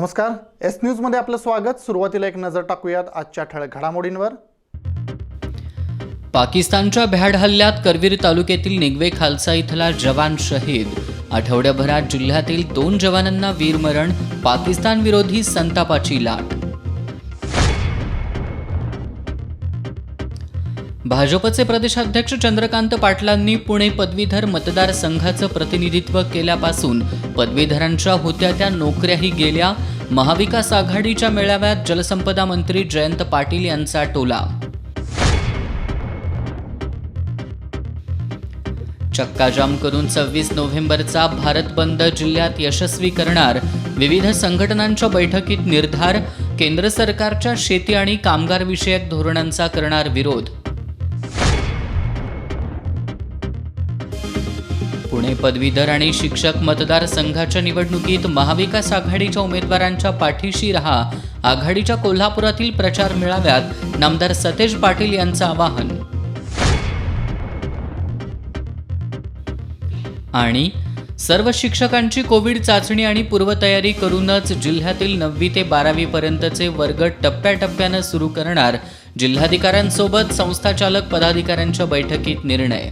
नमस्कार, S news मध्ये आपलं स्वागत। सुरुवातीला एक नजर टाकूयात आजच्या ठळक घडामोडींवर। पाकिस्तानच्या भ्याड हल्ल्यात करवीर तालुक्यातील निगवे खालसा इथला जवान शहीद। आठवड्याभरात जिल्ह्यातील 2 जवानांना वीरमरण, पाकिस्तान विरोधी संतापाची लाट। भाजपचे प्रदेशाध्यक्ष चंद्रकांत पाटलांनी पुणे पदवीधर मतदारसंघाचं प्रतिनिधित्व केल्यापासून पदवीधरांच्या होत्या त्या नोकऱ्याही गेल्या। महाविकास आघाडीच्या मेळाव्यात जलसंपदा मंत्री जयंत पाटील यांचा टोला। चक्काजाम करून 26 नोव्हेंबरचा भारत बंद जिल्ह्यात यशस्वी करणार। विविध संघटनांच्या बैठकीत निर्धार। केंद्र सरकारच्या शेती आणि कामगार विषयक धोरणांचा करणार विरोध। पुणे पदवीधर आणि शिक्षक मतदारसंघाच्या निवडणुकीत महाविकास आघाडीच्या उमेदवारांच्या पाठीशी रहा। आघाडीच्या कोल्हापुरातील प्रचार मेळाव्यात नामदार सतेज पाटील यांचं आवाहन। आणि सर्व शिक्षकांची कोविड चाचणी आणि पूर्वतयारी करूनच जिल्ह्यातील 9वी ते 12वी पर्यंतचे वर्ग टप्प्याटप्प्यानं सुरू करणार। जिल्हाधिकाऱ्यांसोबत संस्थाचालक पदाधिकाऱ्यांच्या बैठकीत निर्णय।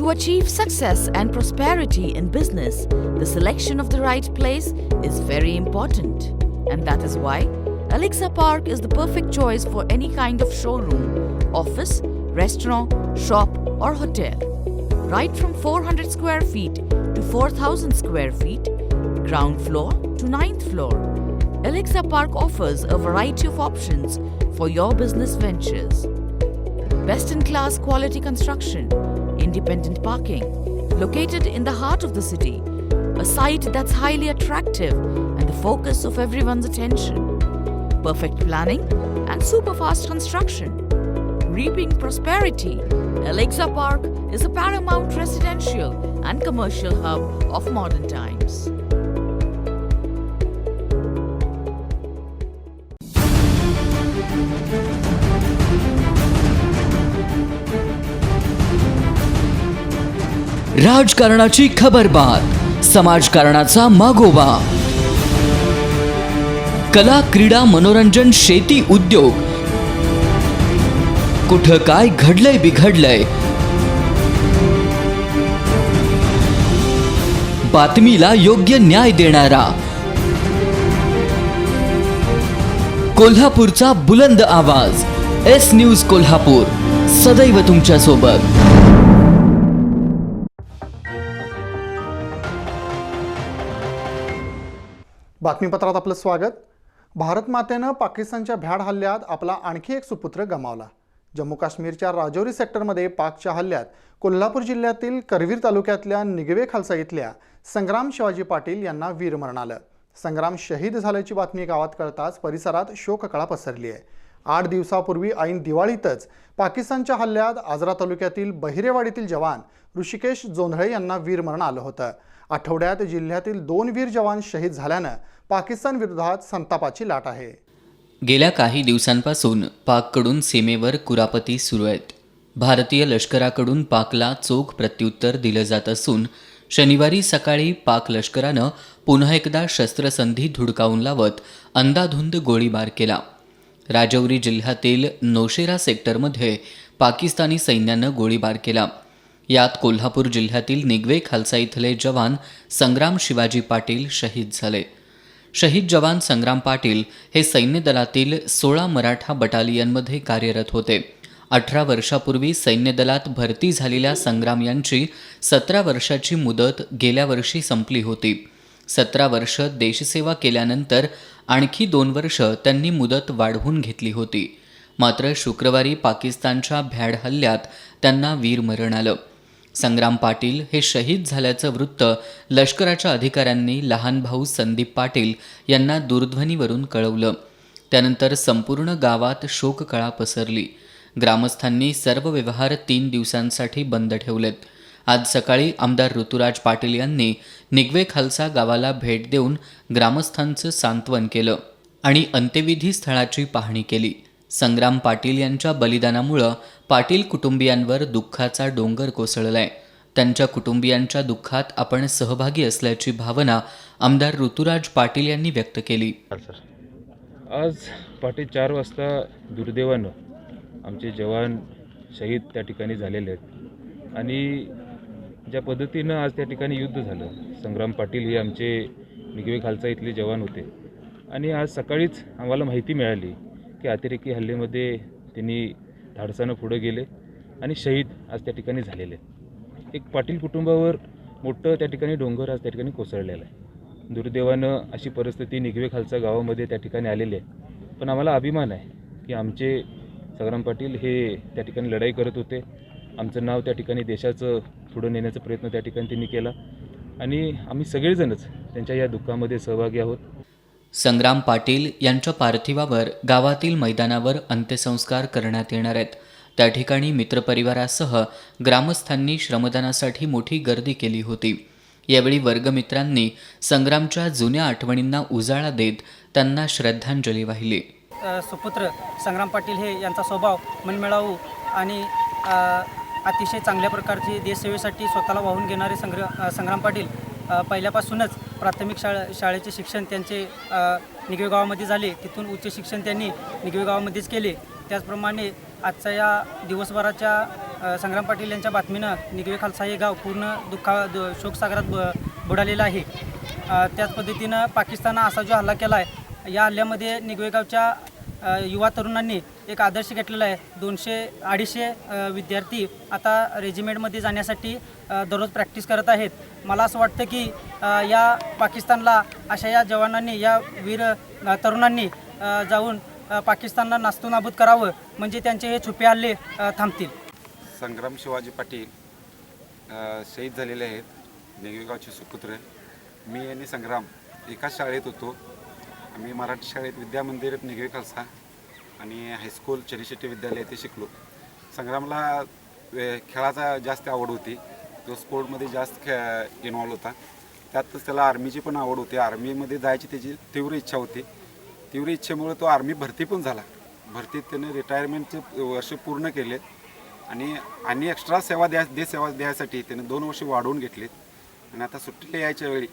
To achieve success and prosperity in business, the selection of the right place is very important. And that is why Alexa Park is the perfect choice for any kind of showroom, office, restaurant, shop or hotel. Right from 400 square feet to 4,000 square feet, ground floor to 9th floor, Alexa Park offers a variety of options for your business ventures. Best-in-class quality construction, independent parking, located in the heart of the city, a site that's highly attractive and the focus of everyone's attention. Perfect planning and super fast construction. Reaping prosperity, Alexa Park is a paramount residential and commercial hub of modern times. राजकारणाची खबरबात, समाजकारणाचा मागोवा, कला, क्रीडा, मनोरंजन, शेती, उद्योग, कुठं काय घडलंय बिघडलंय, बातमीला योग्य न्याय देणारा कोल्हापूरचा बुलंद आवाज, एस न्यूज कोल्हापूर, सदैव तुमच्या सोबत। बातमीपत्रात आपलं स्वागत। भारत मातेनं पाकिस्तानच्या भ्याड हल्ल्यात आपला आणखी एक सुपुत्र गमावला। जम्मू काश्मीरच्या राजौरी सेक्टरमध्ये पाकच्या हल्ल्यात कोल्हापूर जिल्ह्यातील करवीर तालुक्यातल्या निगवे खालसा इथल्या संग्राम शिवाजी पाटील यांना वीरमरण आलं। संग्राम शहीद झाल्याची बातमी गावात कळताच परिसरात शोककळा पसरली आहे। 8 दिवसापूर्वी ऐन दिवाळीतच पाकिस्तानच्या हल्ल्यात आजरा तालुक्यातील बहिरेवाडीतील जवान ऋषिकेश जोंधळे यांना वीरमरण आलं होतं। आठवड्यात जिल्ह्यातील 2 वीर जवान शहीद झाल्यानं पाकिस्तान विरोधात संतापाची लाट आहे। गेल्या काही दिवसांपासून पाककडून सीमेवर कुरापती सुरू आहेत। भारतीय लष्कराकडून पाकला चोख प्रत्युत्तर दिलं जात असून शनिवारी सकाळी पाक लष्करानं पुन्हा एकदा शस्त्रसंधी धुडकावून लावत अंधाधुंद गोळीबार केला। राजौरी जिल्ह्यातील नौशेरा सेक्टरमध्ये पाकिस्तानी सैन्यानं गोळीबार केला। यात कोल्हापूर जिल्ह्यातील निगवे खालसा इथले जवान संग्राम शिवाजी पाटील शहीद झाले। शहीद जवान संग्राम पाटील हे सैन्य दलातील 16 मराठा बटालियनमध्ये कार्यरत होते। 18 वर्षापूर्वी सैन्य दलात भरती झालेल्या संग्राम यांची 17 वर्षाची मुदत गेल्या वर्षी संपली होती। 17 वर्ष देशसेवा केल्यानंतर आणखी 2 वर्ष त्यांनी मुदत वाढवून घेतली होती। मात्र शुक्रवारी पाकिस्तानच्या भ्याड हल्ल्यात त्यांना वीरमरण आलं। संग्राम पाटील हे शहीद झाल्याचं वृत्त लष्कराच्या अधिकाऱ्यांनी लहान भाऊ संदीप पाटील यांना दूरध्वनीवरून कळवलं। त्यानंतर संपूर्ण गावात शोककळा पसरली। ग्रामस्थांनी सर्व व्यवहार 3 दिवसांसाठी बंद ठेवलेत। आज सकाळी आमदार ऋतुराज पाटील यांनी निगवे खालसा गावाला भेट देऊन ग्रामस्थांचं सांत्वन केलं आणि अंत्यविधी स्थळाची पाहणी केली। संग्राम पाटील यांच्या बलिदानामुळे पाटील कुटुंबियांवर दुःखाचा डोंगर कोसळलाय। त्यांच्या कुटुंबियांच्या दुःखात आपण सहभागी असल्याची भावना आमदार ऋतुराज पाटील यांनी व्यक्त केली. आज पहाटे 4 वाजता दुर्दैवानं आमचे जवान शहीद त्या ठिकाणी झालेले आहेत आणि ज्या पद्धतीनं आज त्या ठिकाणी युद्ध झालं, संग्राम पाटील हे आमचे निगवे खालसा इथले जवान होते आणि आज सकाळीच आम्हाला माहिती मिळाली की अतिरेकी हल्ल्यामध्ये त्यांनी धाडसानं पुढे गेले आणि शहीद आज त्या ठिकाणी झालेले आहेत. एक पाटील कुटुंबावर मोठं त्या ठिकाणी डोंगर आज त्या ठिकाणी कोसळलेलं आहे. दुर्दैवानं अशी परिस्थिती निगवे खालसा गावामध्ये त्या ठिकाणी आलेली आहे. पण आम्हाला अभिमान आहे की आमचे संग्राम पाटील हे त्या ठिकाणी लढाई करत होते. आमचं नाव त्या ठिकाणी देशाचं पुढं नेण्याचा प्रयत्न त्या ठिकाणी त्यांनी केला आणि आम्ही सगळेजणच त्यांच्या या दुःखामध्ये सहभागी आहोत. संग्राम पाटील यांच्या पार्थिवावर गावातील मैदानावर अंत्यसंस्कार करण्यात येणार आहेत. त्या ठिकाणी मित्रपरिवारासह ग्रामस्थांनी श्रमदानासाठी मोठी गर्दी केली होती. यावेळी वर्गमित्रांनी संग्रामच्या जुन्या आठवणींना उजाळा देत त्यांना श्रद्धांजली वाहिली. सुपुत्र संग्राम पाटील हे यांचा स्वभाव मनमिळावू आणि अतिशय चांगल्या प्रकारची देशसेवेसाठी स्वतःला वाहून घेणारे संग्राम पाटील पहिल्यापासूनच प्राथमिक शाळेचे शिक्षण त्यांचे निगवे गावामध्ये झाले. तिथून उच्च शिक्षण त्यांनी निगवे गावामध्येच केले. त्याचप्रमाणे आजच्या या दिवसभराच्या संग्राम पाटील यांच्या बातमीनं निगवे खालसा हे गाव पूर्ण शोकसागरात बुडालेलं आहे. त्याच पद्धतीनं पाकिस्ताननं असा जो हल्ला केला आहे, या हल्ल्यामध्ये निगवे गावच्या युवा तरुणांनी एक आदर्श घेतलेला आहे. 200-250 विद्यार्थी आता रेजिमेंटमध्ये जाण्यासाठी दररोज प्रॅक्टिस करत आहेत. मला असं वाटतं की या पाकिस्तानला अशा या जवानांनी, या वीर तरुणांनी जाऊन पाकिस्तानला नास्तूनाबूद करावं, म्हणजे त्यांचे हे छुपे हल्ले थांबतील. संग्राम शिवाजी पाटील शहीद झालेले आहेत, निगवेगावचे सुपुत्र. मी आणि संग्राम एकाच शाळेत होतो. आम्ही मराठी शाळेत विद्यामंदिर निगवे खालसा आणि हायस्कूल चनीशेट्टी विद्यालय येथे शिकलो. संग्रामला खेळाचा जास्त आवड होती. तो स्पोर्टमध्ये जास्त इन्व्हॉल्व होता. त्यातच त्याला आर्मीची पण आवड होती. आर्मीमध्ये जायची त्याची तीव्र इच्छा होती. तीव्र इच्छेमुळे तो आर्मी भरती पण झाला. भरतीत त्याने रिटायरमेंटचे वर्ष पूर्ण केले आणि एक्स्ट्रा सेवा द्यायसाठी त्याने 2 वर्ष वाढवून घेतलीत. आणि आता सुट्टीला यायच्या वेळी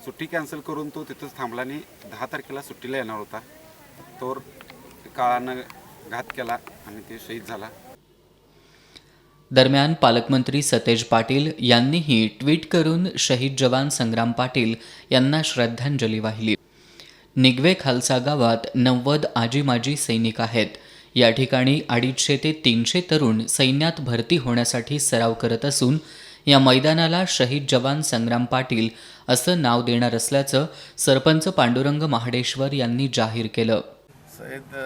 सुट्टी कॅन्सल करून तो तिथंच थांबला आणि 10 तारखेला सुट्टीला येणार होता. तोवर काळानं घात केला आणि ते शहीद झाला. दरम्यान पालकमंत्री सतेज पाटील यांनीही ट्विट करून शहीद जवान संग्राम पाटील यांना श्रद्धांजली वाहिली. निगवे खालसा गावात 90 आजी-माजी सैनिक आहेत. या ठिकाणी 250 ते 300 तरुण सैन्यात भरती होण्यासाठी सराव करत असून या मैदानाला शहीद जवान संग्राम पाटील असं नाव देणार असल्याचं सरपंच पांडुरंग महाडेश्वर यांनी जाहीर केलं. शहीद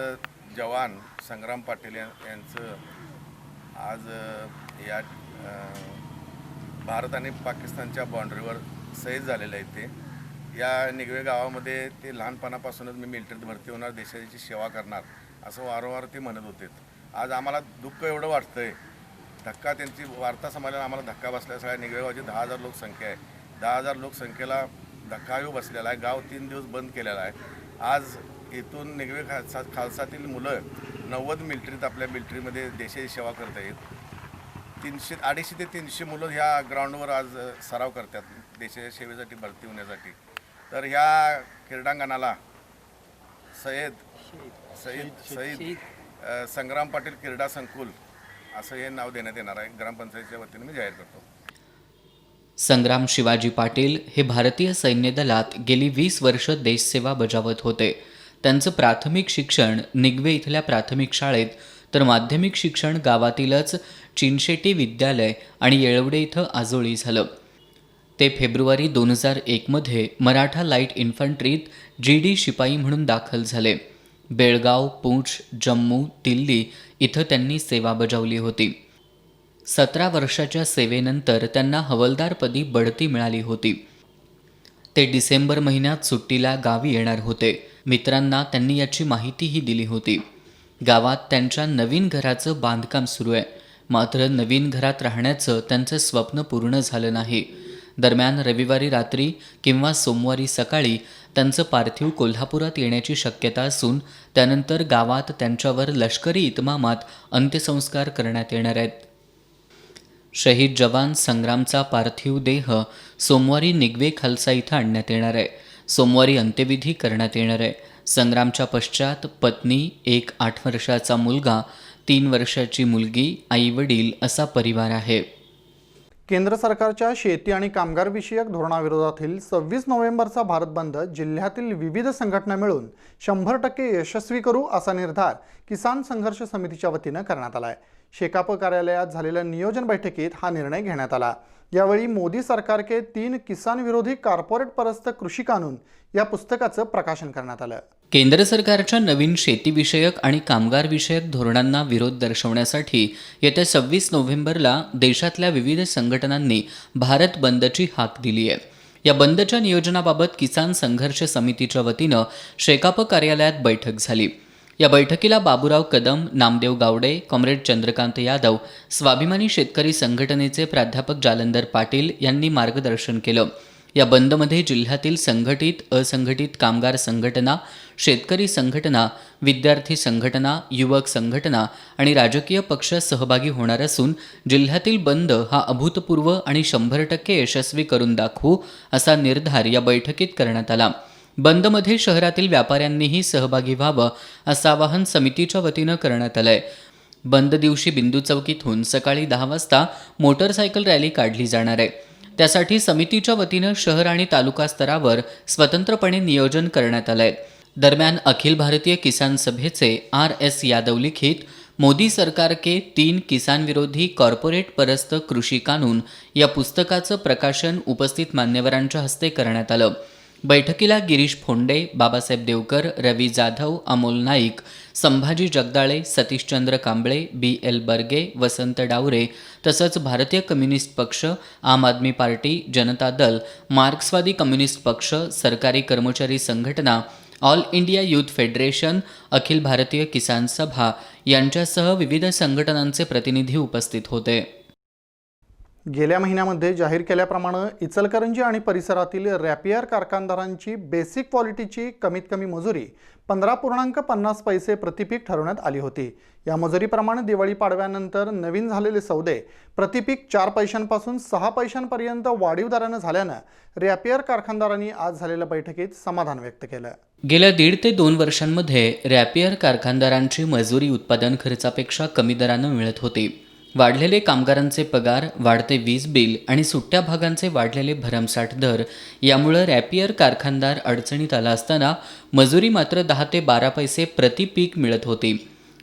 जवान संग्राम पाटील यांचं आज या भारत आणि पाकिस्तानच्या बाँड्रीवर शहीद झालेलं आहे. ते या निगवे गावामध्ये ते लहानपणापासूनच मी मिलिटरीत भरती होणार, देशाची सेवा करणार असं वारंवार ते म्हणत होते. आज आम्हाला दुःख एवढं वाटतंय, धक्का त्यांची वार्ता समाजाला आम्हाला धक्का बसला. सगळ्या निगवे गावाची 10,000 लोकसंख्या आहे. 10,000 लोकसंख्येला धक्काही बसलेला आहे. गाव 3 दिवस बंद केलेला आहे. आज इथून निगवे खालसातील मुलं 90 मिलिटरीत आपल्या मिलिटरीमध्ये देशाची सेवा करत आहेत. 250 ते 300 मुलं ह्या ग्राउंडवर आज सराव करतात देशाच्या सेवेसाठी भरती होण्यासाठी. तर ह्या क्रीडांगणाला शहीद संग्राम पाटील क्रीडा संकुल असं हे नाव देण्यात येणार आहे. ग्रामपंचायतीच्या वतीने मी जाहीर करतो. संग्राम शिवाजी पाटील हे भारतीय सैन्य दलात गेली 20 वर्ष देशसेवा बजावत होते. त्यांचं प्राथमिक शिक्षण निगवे इथल्या प्राथमिक शाळेत तर माध्यमिक शिक्षण गावातीलच चिनशेट्टी विद्यालय आणि येळवडे इथं आजोळी झालं. ते फेब्रुवारी 2001मध्ये मराठा लाईट इन्फंट्रीत GD शिपाई म्हणून दाखल झाले. बेळगाव, पूंछ, जम्मू, दिल्ली इथं त्यांनी सेवा बजावली होती. 17 वर्षाच्या सेवेनंतर त्यांना हवालदारपदी बढती मिळाली होती. ते डिसेंबर महिन्यात सुट्टीला गावी येणार होते. मित्रांना त्यांनी याची माहितीही दिली होती. गावात त्यांच्या नवीन घराचं बांधकाम सुरू आहे. मात्र नवीन घरात राहण्याचं त्यांचं स्वप्न पूर्ण झालं नाही. दरम्यान रविवारी रात्री किंवा सोमवारी सकाळी त्यांचं पार्थिव कोल्हापुरात येण्याची शक्यता असून त्यानंतर गावात त्यांच्यावर लष्करी इतमामात अंत्यसंस्कार करण्यात येणार आहेत. शहीद जवान संग्रामचा पार्थिव देह सोमवारी निगवे खालसा इथं आणण्यात येणार आहे. सोमवारी अंत्यविधी करण्यात येणार आहे. संग्रामच्या पश्चात पत्नी, एक 8 वर्षाचा मुलगा, 3 वर्षाची मुलगी, आई वडील असा परिवार आहे. केंद्र सरकारच्या शेती आणि कामगार विषयक धोरणाविरोधातील 26 नोव्हेंबरचा भारत बंद जिल्ह्यातील विविध संघटना मिळून 100% यशस्वी करू असा निर्धार किसान संघर्ष समितीच्या वतीनं करण्यात आला आहे. शेकाप कार्यालयात झालेल्या नियोजन बैठकीत हा निर्णय घेण्यात आला. यावेळी मोदी सरकार के 3 किसान विरोधी कॉर्पोरेट परस्त कृषी कानून या पुस्तकाचं प्रकाशन करण्यात आलं. केंद्र सरकारच्या नवीन शेतीविषयक आणि कामगार विषयक धोरणांना विरोध दर्शवण्यासाठी येत्या 26 नोव्हेंबरला देशातल्या विविध संघटनांनी भारत बंदची हाक दिली आहे. या बंदच्या नियोजनाबाबत किसान संघर्ष समितीच्या वतीनं शेकाप कार्यालयात बैठक झाली. या बैठकीला बाबूराव कदम, नामदेव गावडे, कॉम्रेड चंद्रकांत यादव, स्वाभिमानी शेतकरी संघटनेचे प्राध्यापक जालंधर पाटील यांनी मार्गदर्शन केलं. या बंदमध्ये जिल्ह्यातील संघटित, असंघटित कामगार संघटना, शेतकरी संघटना, विद्यार्थी संघटना, युवक संघटना आणि राजकीय पक्ष सहभागी होणार असून जिल्ह्यातील बंद हा अभूतपूर्व आणि 100% यशस्वी करून दाखवू असा निर्धार या बैठकीत करण्यात आला. बंदमध्ये शहरातील व्यापाऱ्यांनीही सहभागी व्हावं असं आवाहन समितीच्या वतीनं करण्यात आलंय. बंद दिवशी बिंदू चौकीतून सकाळी 10 वाजता मोटरसायकल रॅली काढली जाणार आहे. त्यासाठी समितीच्या वतीनं शहर आणि तालुका स्तरावर स्वतंत्रपणे नियोजन करण्यात आलंय. दरम्यान अखिल भारतीय किसान सभेचे RS यादव लिखित मोदी सरकार के 3 किसान विरोधी कॉर्पोरेट परस्त कृषी कानून या पुस्तकाचं प्रकाशन उपस्थित मान्यवरांच्या हस्ते करण्यात आलं. बैठकीला गिरीश फोंडे, बाबासाहेब देवकर, रवी जाधव, अमोल नाईक, संभाजी जगदाळे, सतीशचंद्र कांबळे, BL बर्गे, वसंत डावरे तसंच भारतीय कम्युनिस्ट पक्ष, आम आदमी पार्टी, जनता दल, मार्क्सवादी कम्युनिस्ट पक्ष, सरकारी कर्मचारी संघटना, all India youth federation, Akhil Bharatiya किसान सभा यांच्यासह विविध संघटनांचे प्रतिनिधी उपस्थित होते. गेल्या महिन्यामध्ये जाहीर केल्याप्रमाणे इचलकरंजी आणि परिसरातील रॅपियर कारखानदारांची बेसिक क्वालिटीची कमीत कमी मजुरी 15.50 पैसे प्रतिपीक ठरवण्यात आली होती. या मजुरीप्रमाणे दिवाळी पाडव्यानंतर नवीन झालेले सौदे प्रतिपीक 4 पैशांपासून 6 पैशांपर्यंत वाढीव दरानं झाल्यानं रॅपियर कारखानदारांनी आज झालेल्या बैठकीत समाधान व्यक्त केलं. गेल्या 1.5 ते 2 वर्षांमध्ये रॅपियर कारखानदारांची मजुरी उत्पादन खर्चापेक्षा कमी दरानं मिळत होती. वाढलेले कामगारांचे पगार, वाढते वीज बिल आणि सुट्ट्या भागांचे वाढलेले भरमसाठ दर यामुळं रॅपियर कारखानदार अडचणीत आला असताना मजुरी मात्र 10 ते 12 पैसे प्रति पीक मिळत होती.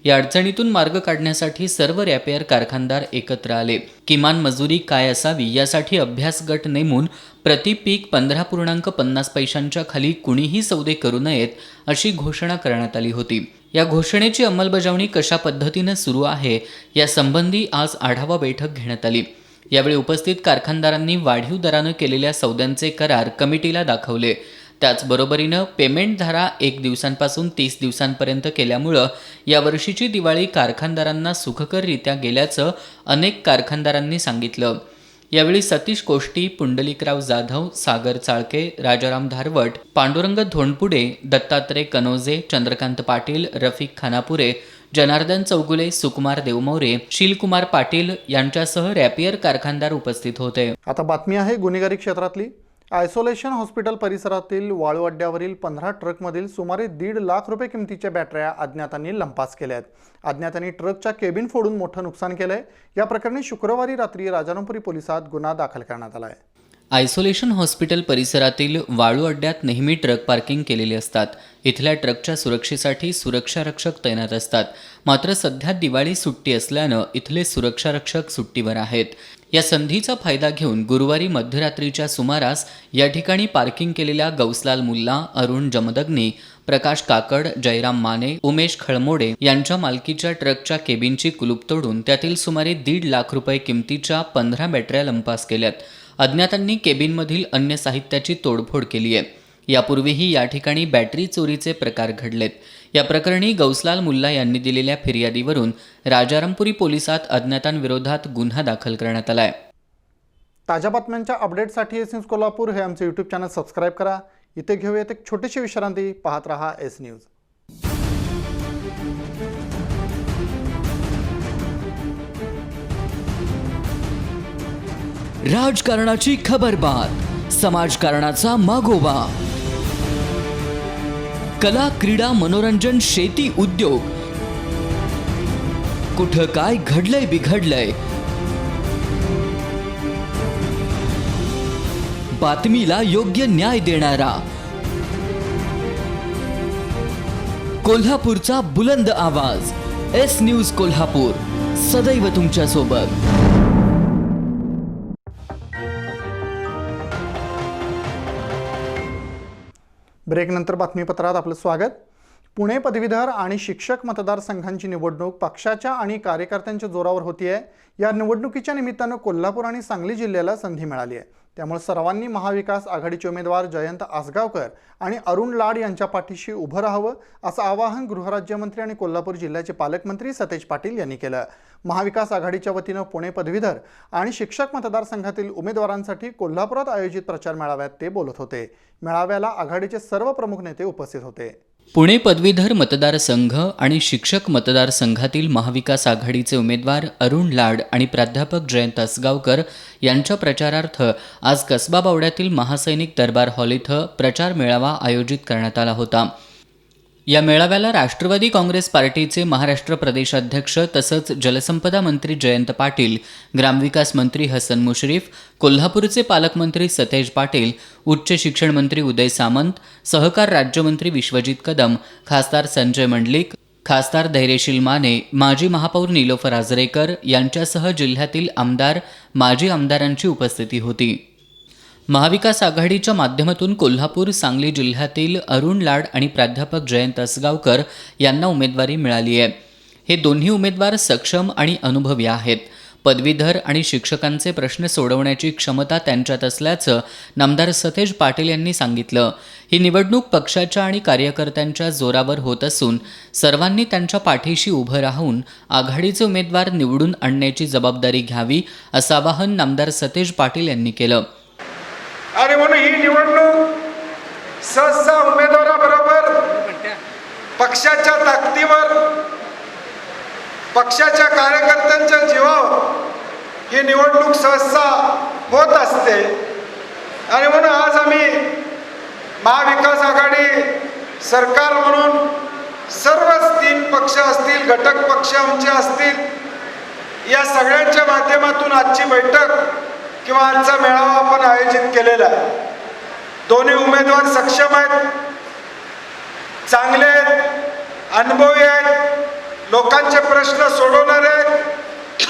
या अडचणीतून मार्ग काढण्यासाठी सर्व रॅपियर कारखानदार एकत्र आले. किमान मजुरी काय असावी यासाठी अभ्यास गट नेमून प्रति पीक 15.50 पैशांच्या खाली कुणीही सौदे करू नयेत अशी घोषणा करण्यात आली होती. या घोषणेची अंमलबजावणी कशा पद्धतीनं सुरू आहे यासंबंधी आज आढावा बैठक घेण्यात आली. यावेळी उपस्थित कारखानदारांनी वाढीव दरानं केलेल्या सौद्यांचे करार कमिटीला दाखवले. त्याचबरोबरीनं पेमेंट धारा 1 दिवसांपासून 30 दिवसांपर्यंत केल्यामुळं यावर्षीची दिवाळी कारखानदारांना सुखकररित्या गेल्याचं अनेक कारखानदारांनी सांगितलं. यावेळी सतीश कोष्टी, पुंडलिकराव जाधव, सागर चाळके, राजाराम धारवट, पांडुरंग धोंडपुडे, दत्तात्रय कनोजे, चंद्रकांत पाटील, रफिक खानापुरे, जनार्दन चौगुले, सुकुमार देवमोरे, शीलकुमार पाटील यांच्यासह रॅपियर कारखानदार उपस्थित होते. आता बातमी आहे गुन्हेगारी क्षेत्रातली. आयसोलेशन हॉस्पिटल परिसरातील वाळू अड्ड्यावरील 15 ट्रकमधील सुमारे 1.5 लाख रुपये किमतीच्या बॅटऱ्या अज्ञातांनी लंपास केल्या आहेत. अज्ञातांनी ट्रकच्या केबिन फोडून मोठं नुकसान केलंय. या प्रकरणी शुक्रवारी रात्री राजारामपुरी पोलिसात गुन्हा दाखल करण्यात आला आहे. आयसोलेशन हॉस्पिटल परिसरातील वाळू अड्ड्यात नेहमी ट्रक पार्किंग केलेले असतात. इथल्या ट्रकच्या सुरक्षेसाठी सुरक्षा रक्षक तैनात असतात. मात्र सध्या दिवाळी सुट्टी असल्यानं इथले सुरक्षा रक्षक सुट्टीवर आहेत. या संधीचा फायदा घेऊन गुरुवारी मध्यरात्रीच्या सुमारास या ठिकाणी पार्किंग केलेल्या गौसलाल मुल्ला, अरुण जमदग्नी, प्रकाश काकड, जयराम माने, उमेश खळमोडे यांच्या मालकीच्या ट्रकच्या केबिनची कुलूप तोडून त्यातील सुमारे 1.5 लाख रुपये किमतीच्या 15 बॅटऱ्या लंपास केल्यात. अज्ञातांनी केबिनमधील अन्य साहित्याची तोडफोड केली आहे. यापूर्वीही या ठिकाणी बॅटरी चोरीचे प्रकार घडलेत. या प्रकरणी गौसलाल मुल्ला यांनी दिलेल्या फिर्यादीवरून राजारामपुरी पोलिसात अज्ञातांविरोधात गुन्हा दाखल करण्यात आलाय. ताज्या बातम्यांच्या अपडेटसाठी एस न्यूज कोल्हापूर हे आमचे यूट्यूब चॅनल सबस्क्राईब करा. इथे घेऊयात एक छोटीशी विश्रांती. पाहत रहा एस न्यूज. राजकारणाची खबरबात, समाजकारणाचा मागोवा, कला, क्रीडा, मनोरंजन, शेती, उद्योग, कुठं काय घडलंय बिघडलंय, बातमीला योग्य न्याय देणारा, कोल्हापूरचा बुलंद आवाज, एस न्यूज कोल्हापूर, सदैव तुमच्या सोबत. ब्रेकनंतर बातमीपत्रात आपलं स्वागत. पुणे पदवीधर आणि शिक्षक मतदारसंघांची निवडणूक पक्षाच्या आणि कार्यकर्त्यांच्या जोरावर होतीये. या निवडणुकीच्या निमित्तानं कोल्हापूर आणि सांगली जिल्ह्याला संधी मिळाली आहे. त्यामुळे सर्वांनी महाविकास आघाडीचे उमेदवार जयंत आसगावकर आणि अरुण लाड यांच्या पाठीशी उभं राहावं असं आवाहन गृहराज्यमंत्री आणि कोल्हापूर जिल्ह्याचे पालकमंत्री सतेज पाटील यांनी केलं. महाविकास आघाडीच्या वतीनं पुणे पदवीधर आणि शिक्षक मतदारसंघातील उमेदवारांसाठी कोल्हापुरात आयोजित प्रचार मेळाव्यात ते बोलत होते. मेळाव्याला आघाडीचे सर्व प्रमुख नेते उपस्थित होते. पुणे पदवीधर मतदारसंघ आणि शिक्षक मतदारसंघातील महाविकास आघाडीचे उमेदवार अरुण लाड आणि प्राध्यापक जयंत आसगावकर यांच्या प्रचारार्थ आज कसबा बावड्यातील महासैनिक दरबार हॉल इथं प्रचार मेळावा आयोजित करण्यात आला होता. या मेळाव्याला राष्ट्रवादी काँग्रेस पार्टीचे महाराष्ट्र प्रदेशाध्यक्ष तसंच जलसंपदा मंत्री जयंत पाटील, ग्रामविकास मंत्री हसन मुश्रीफ, कोल्हापूरचे पालकमंत्री सतेज पाटील, उच्च शिक्षण मंत्री उदय सामंत, सहकार राज्यमंत्री विश्वजित कदम, खासदार संजय मंडलिक, खासदार धैर्यशील माने, माजी महापौर निलोफर आजरेकर यांच्यासह जिल्ह्यातील आमदार, माजी आमदारांची उपस्थिती होती. महाविकास आघाडीच्या माध्यमातून कोल्हापूर, सांगली जिल्ह्यातील अरुण लाड आणि प्राध्यापक जयंत आसगावकर यांना उमेदवारी मिळाली आहे. हे दोन्ही उमेदवार सक्षम आणि अनुभवी आहेत. पदवीधर आणि शिक्षकांचे प्रश्न सोडवण्याची क्षमता त्यांच्यात असल्याचं नामदार सतेज पाटील यांनी सांगितलं. ही निवडणूक पक्षाच्या आणि कार्यकर्त्यांच्या जोरावर होत असून सर्वांनी त्यांच्या पाठीशी उभं राहून आघाडीचे उमेदवार निवडून आणण्याची जबाबदारी घ्यावी असं आवाहन नामदार सतेज पाटील यांनी केलं. आणि म्हणून ही निवडणूक सहसा उमेदवाराबरोबर पक्षाच्या ताकदीवर, पक्षाच्या कार्यकर्त्यांच्या जीवावर ही निवडणूक सहसा होत असते. आणि म्हणून आज आम्ही महाविकास आघाडी सरकार म्हणून सर्वच 3 पक्ष असतील, घटक पक्ष आमचे असतील, या सगळ्यांच्या माध्यमातून आजची बैठक किंवा आजचा मेळावा आपण आयोजित केलेला आहे. दोन्ही उमेदवार सक्षम आहेत, चांगले आहेत, अनुभवी आहेत, लोकांचे प्रश्न सोडवणारे आहेत,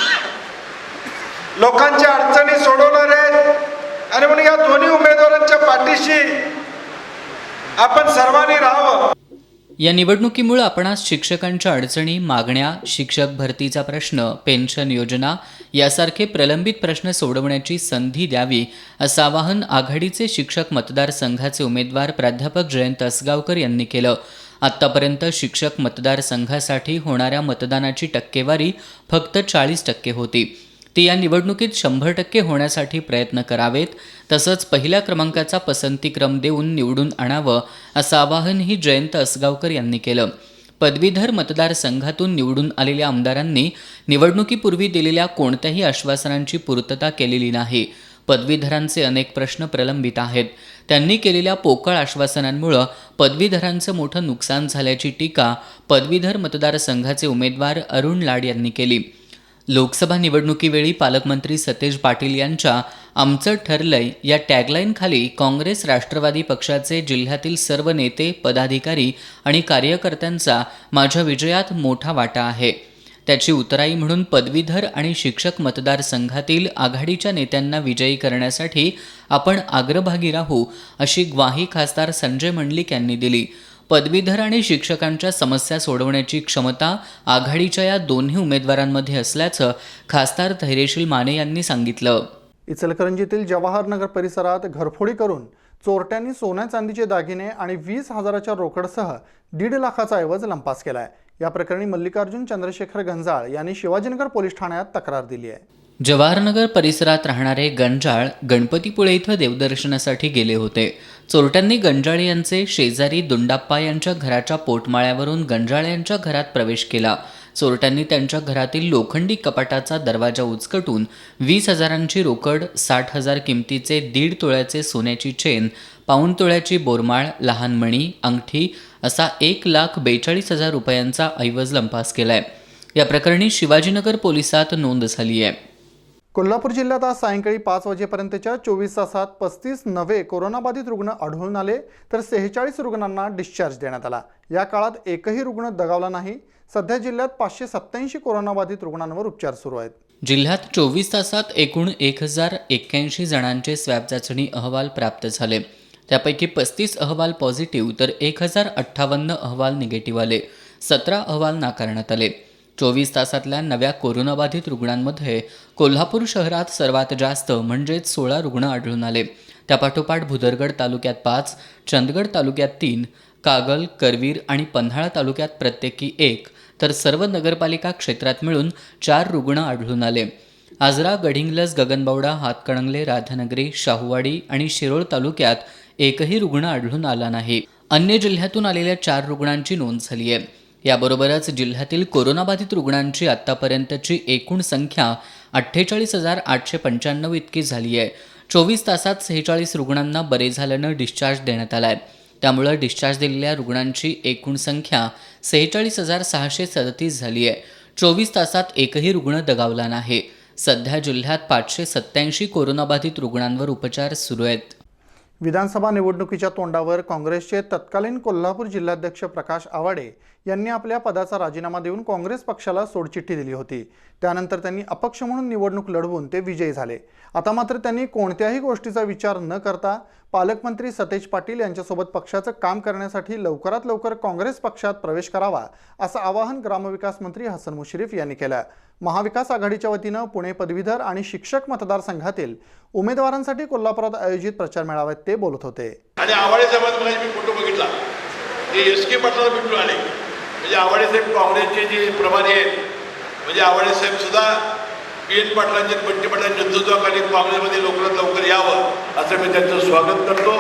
लोकांच्या अडचणी सोडवणारे आहेत. आणि म्हणून या दोन्ही उमेदवारांच्या पाठीशी आपण सर्वांनी राहावं. या निवडणुकीमुळे आपणास शिक्षकांच्या अडचणी, मागण्या, शिक्षक भरतीचा प्रश्न, पेन्शन योजना यासारखे प्रलंबित प्रश्न सोडवण्याची संधी द्यावी असं आवाहन आघाडीचे शिक्षक मतदारसंघाचे उमेदवार प्राध्यापक जयंत आसगावकर यांनी केलं. आत्तापर्यंत शिक्षक मतदारसंघासाठी होणाऱ्या मतदानाची टक्केवारी फक्त 40% होती. ती या निवडणुकीत 100% होण्यासाठी प्रयत्न करावेत. तसंच पहिल्या क्रमांकाचा पसंतीक्रम देऊन निवडून आणावं असं आवाहनही जयंत आसगावकर यांनी केलं. पदवीधर मतदारसंघातून निवडून आलेल्या आमदारांनी निवडणुकीपूर्वी दिलेल्या कोणत्याही आश्वासनांची पूर्तता केलेली नाही. पदवीधरांचे अनेक प्रश्न प्रलंबित आहेत. त्यांनी केलेल्या पोकळ आश्वासनांमुळं पदवीधरांचं मोठं नुकसान झाल्याची टीका पदवीधर मतदारसंघाचे उमेदवार अरुण लाड यांनी केली. लोकसभा निवडणुकीवेळी पालकमंत्री सतेज पाटील यांच्या आमचं ठरलंय या टॅगलाईनखाली काँग्रेस राष्ट्रवादी पक्षाचे जिल्ह्यातील सर्व नेते, पदाधिकारी आणि कार्यकर्त्यांचा माझ्या विजयात मोठा वाटा आहे. त्याची उतराई म्हणून पदवीधर आणि शिक्षक मतदारसंघातील आघाडीच्या नेत्यांना विजयी करण्यासाठी आपण अग्रभागी राहू अशी ग्वाही खासदार संजय मंडलिक यांनी दिली. पदवीधर आणि शिक्षकांच्या समस्या सोडवण्याची क्षमता आघाडीच्या या दोन्ही उमेदवारांमध्ये असल्याचं खासदार धैर्यशील माने यांनी सांगितलं. इचलकरंजीतील जवाहरनगर परिसरात घरफोडी करून चोरट्यांनी सोन्या चांदीचे दागिने आणि 20,000च्या रोकडसह 1.5 लाखाचा ऐवज लंपास केलाय. या प्रकरणी मल्लिकार्जुन चंद्रशेखर गंजाळ यांनी शिवाजीनगर पोलीस ठाण्यात तक्रार दिली आहे. जवाहरनगर परिसरात राहणारे गंजाळ गणपतीपुळे इथं देवदर्शनासाठी गेले होते. चोरट्यांनी गंजाळ यांचे शेजारी दुंडाप्पा यांच्या घराच्या पोटमाळ्यावरून गंजाळ यांच्या घरात प्रवेश केला. चोरट्यांनी त्यांच्या घरातील लोखंडी कपाटाचा दरवाजा उचकटून 20,000ची रोकड, 60,000 किमतीचे 1.5 तोळ्याचे सोन्याची चेन, पाऊण तोळ्याची बोरमाळ, लहान मणी, अंगठी असा 1,42,000 रुपयांचा ऐवज लंपास केलाय. या प्रकरणी शिवाजीनगर पोलिसात नोंद झाली आहे. कोल्हापूर जिल्ह्यात आज सायंकाळी 5 वाजेपर्यंतच्या 24 तासात 35 नवे कोरोनाबाधित रुग्ण आढळून आले, तर 46 रुग्णांना डिस्चार्ज देण्यात आला. या काळात एकही रुग्ण दगावला नाही. सध्या जिल्ह्यात 587 कोरोनाबाधित रुग्णांवर उपचार सुरू आहेत. जिल्ह्यात 24 तासात एकूण 1,081 जणांचे स्वॅब चाचणी अहवाल प्राप्त झाले. त्यापैकी 35 अहवाल पॉझिटिव्ह तर 1,058 अहवाल निगेटिव्ह आले. 17 अहवाल नाकारण्यात आले. 24 तासातल्या नव्या कोरोनाबाधित रुग्णांमध्ये कोल्हापूर शहरात सर्वात जास्त म्हणजेच 16 रुग्ण आढळून आले. त्यापाठोपाठ भुदरगड तालुक्यात 5, चंदगड तालुक्यात 3, कागल, करवीर आणि पन्हाळा तालुक्यात प्रत्येकी 1, तर सर्व नगरपालिका क्षेत्रात मिळून 4 रुग्ण आढळून आले. आजरा, गडिंग्लज, गगनबावडा, हातकणंगले, राधानगरी, शाहूवाडी आणि शिरोळ तालुक्यात एकही रुग्ण आढळून आला नाही. अन्य जिल्ह्यातून आलेल्या 4 रुग्णांची नोंद झाली आहे. याबरोबरच जिल्ह्यातील कोरोनाबाधित रुग्णांची आत्तापर्यंतची एकूण संख्या 48,895 इतकी झाली आहे. 24 तासात 46 रुग्णांना बरे झाल्यानं डिस्चार्ज देण्यात आला आहे. त्यामुळे डिस्चार्ज दिलेल्या रुग्णांची एकूण संख्या 46,637 झाली आहे. 24 तासात एकही रुग्ण दगावला नाही. सध्या जिल्ह्यात 587 कोरोनाबाधित रुग्णांवर उपचार सुरू आहेत. विधानसभा निवडणुकीच्या तोंडावर काँग्रेसचे तत्कालीन कोल्हापूर जिल्हाध्यक्ष प्रकाश आवाडे यांनी आपल्या पदाचा राजीनामा देऊन काँग्रेस पक्षाला सोडचिठ्ठी दिली होती. त्यानंतर त्यांनी अपक्ष म्हणून निवडणूक लढवून ते विजयी झाले. आता मात्र त्यांनी कोणत्याही गोष्टीचा विचार न करता पालकमंत्री सतेज पाटील यांच्यासोबत पक्षाचं काम करण्यासाठी लवकरात लवकर काँग्रेस पक्षात प्रवेश करावा, असं आवाहन ग्रामविकास मंत्री हसन मुश्रीफ यांनी केलं. महाविकास आघाडीच्या वतीनं पुणे पदवीधर आणि शिक्षक मतदारसंघातील उमेदवारांसाठी कोल्हापुरात आयोजित प्रचार मेळाव्यात ते बोलत होते. आणि आवाडे साहेबांचा मी फोटो बघितला, ते एस.के. पाटलाला भेटून आले. म्हणजे आवाडे साहेब काँग्रेसचे जे प्रभारी आहेत, म्हणजे आवाडे साहेब सुद्धा पी.एन. पाटलांच्या, बंटी पाटलांच्या नेतृत्वाखाली काँग्रेसमध्ये लवकरात लवकर यावं असं मी त्यांचं स्वागत करतो.